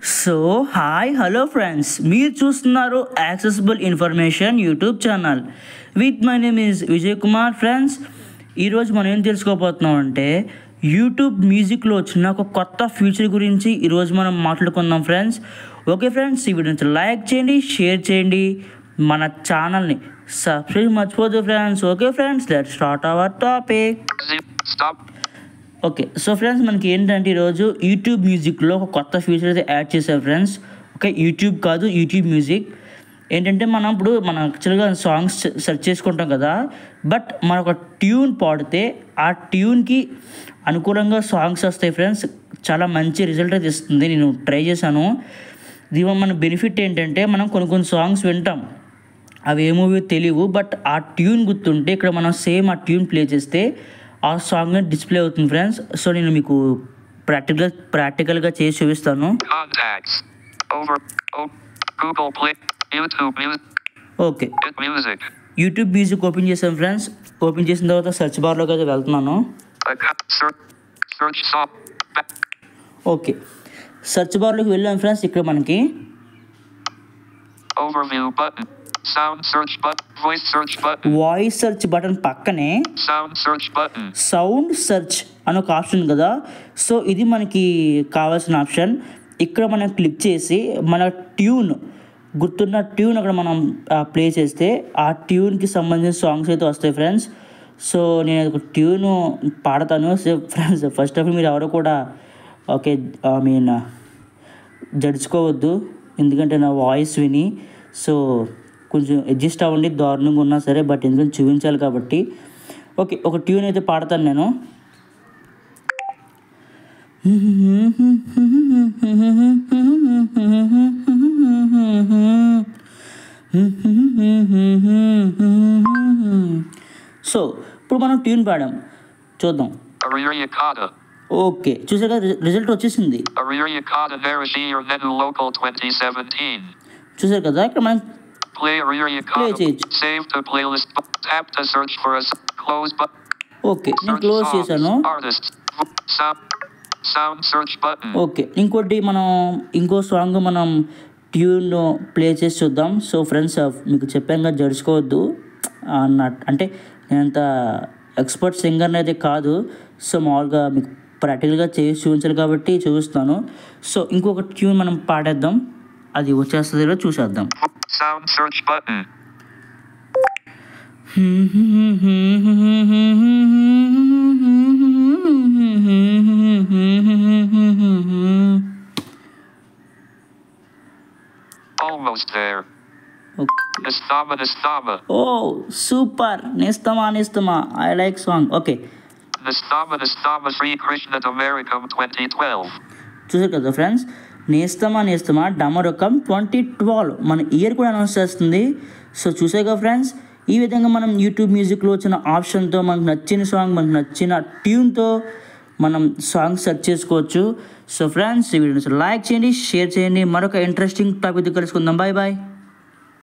So hi hello friends, మీరు చూస్తున్నారు accessible information YouTube channel with my name is Vijay Kumar. Friends, ఈరోజు మనం ఏం తెలుసుకోబోతున్నాం అంటే యూట్యూబ్ మ్యూజిక్లో వచ్చిన ఒక కొత్త ఫీచర్ గురించి ఈరోజు మనం మాట్లాడుకుందాం ఫ్రెండ్స్. ఓకే ఫ్రెండ్స్, ఈ వీడియోని లైక్ చేయండి, షేర్ చేయండి, మన ఛానల్ని సబ్స్క్రైబ్ మర్చిపోదు friends. Okay friends, let's start our topic. Okay, so friends, మనకి ఏంటంటే ఈరోజు యూట్యూబ్ మ్యూజిక్లో ఒక కొత్త ఫీచర్ అయితే యాడ్ చేశారు ఫ్రెండ్స్. ఓకే, యూట్యూబ్ కాదు, యూట్యూబ్ మ్యూజిక్. ఏంటంటే మనం యాక్చువల్గా సాంగ్స్ సెర్చ్ చేసుకుంటాం కదా, బట్ మనం ఒక ట్యూన్ పాడితే ఆ ట్యూన్కి అనుకూలంగా సాంగ్స్ వస్తాయి ఫ్రెండ్స్. చాలా మంచి రిజల్ట్ అయితే ఇస్తుంది. నేను ట్రై చేశాను. దీని మన బెనిఫిట్ ఏంటంటే మనం కొన్ని సాంగ్స్ వింటాం, అవి ఏ మూవీ తెలియవు, బట్ ఆ ట్యూన్ గుర్తుంటే ఇక్కడ మనం సేమ్ ఆ ట్యూన్ ప్లే చేస్తే ఆ సాంగ్ డిస్ప్లే అవుతుంది ఫ్రెండ్స్. సో నేను మీకు ప్రాక్టికల్గా చేసి చూపిస్తాను. ఓకే, యూట్యూబ్ మ్యూజిక్ ఓపెన్ చేసాను ఫ్రెండ్స్. ఓపెన్ చేసిన తర్వాత సెర్చ్ బార్లోకి అయితే వెళ్తున్నాను. ఓకే, సెర్చ్ బార్లోకి వెళ్ళాను ఫ్రెండ్స్. ఇక్కడ మనకి వాయిస్ సెర్చ్ బటన్ పక్కనే సౌండ్ సెర్చ్ అని ఒక ఆప్షన్ కదా. సో ఇది మనకి కావాల్సిన ఆప్షన్. ఇక్కడ మనం క్లిక్ చేసి మన ట్యూన్ గుర్తున్న ట్యూన్ అక్కడ మనం ప్లే చేస్తే ఆ ట్యూన్కి సంబంధించిన సాంగ్స్ అయితే వస్తాయి ఫ్రెండ్స్. సో నేను ఒక ట్యూన్ పాడతాను. So friends, first of all మీరు ఎవరు కూడా ఓకే జడ్చుకోవద్దు, ఎందుకంటే నా వాయిస్ విని సో కొంచెం అడ్జస్ట్ అవ్వండి, దారుణంగా ఉన్నా సరే, బట్ ఎందుకంటే చూపించాలి కాబట్టి. ఓకే, ఒక ట్యూన్ అయితే పాడతాను నేను. సో ఇప్పుడు మనం ట్యూన్ పాడాం, చూద్దాం. ఓకే, చూసారు కదా, రిజల్ట్ వచ్చేసింది. చూసారు కదా, ఇక్కడ మనం ప్లే చేయొచ్చు. ఓకే, నేను క్లోజ్ చేశాను. ఓకే, ఇంకోటి ఇంకో సాంగ్ మనం ట్యూన్ ప్లే చేసి చూద్దాం. సో ఫ్రెండ్స్, మీకు చెప్పాక జడుచుకోవద్దు అంటే నేనంత ఎక్స్పర్ట్ సింగర్ని అయితే కాదు. సో మామూలుగా మీకు ప్రాక్టికల్గా చేసి చూపించాలి కాబట్టి చూపిస్తాను. సో ఇంకొక ట్యూన్ మనం పాడేద్దాం, అది వచ్చేస్తుందో చూసేద్దాం. Sound search button. Almost there. Nistama. Oh, super. Nistama. I like song. Okay. Nistama Sri Krishna Damarikam 2012. చూసారు కదా ఫ్రెండ్స్, నేస్తమా డమరకం 2012 మన ఇయర్ కూడా అనౌన్స్ చేస్తుంది. సో చూసాక ఫ్రెండ్స్, ఈ విధంగా మనం యూట్యూబ్ మ్యూజిక్లో వచ్చిన ఆప్షన్తో మనకు నచ్చిన సాంగ్, మనకు నచ్చిన ట్యూన్తో మనం సాంగ్ సెర్చ్ చేసుకోవచ్చు. సో ఫ్రెండ్స్, ఈ వీడియోని లైక్ చేయండి, షేర్ చేయండి. మరొక ఇంట్రెస్టింగ్ టాపిక్ కలుసుకుందాం. Bye bye.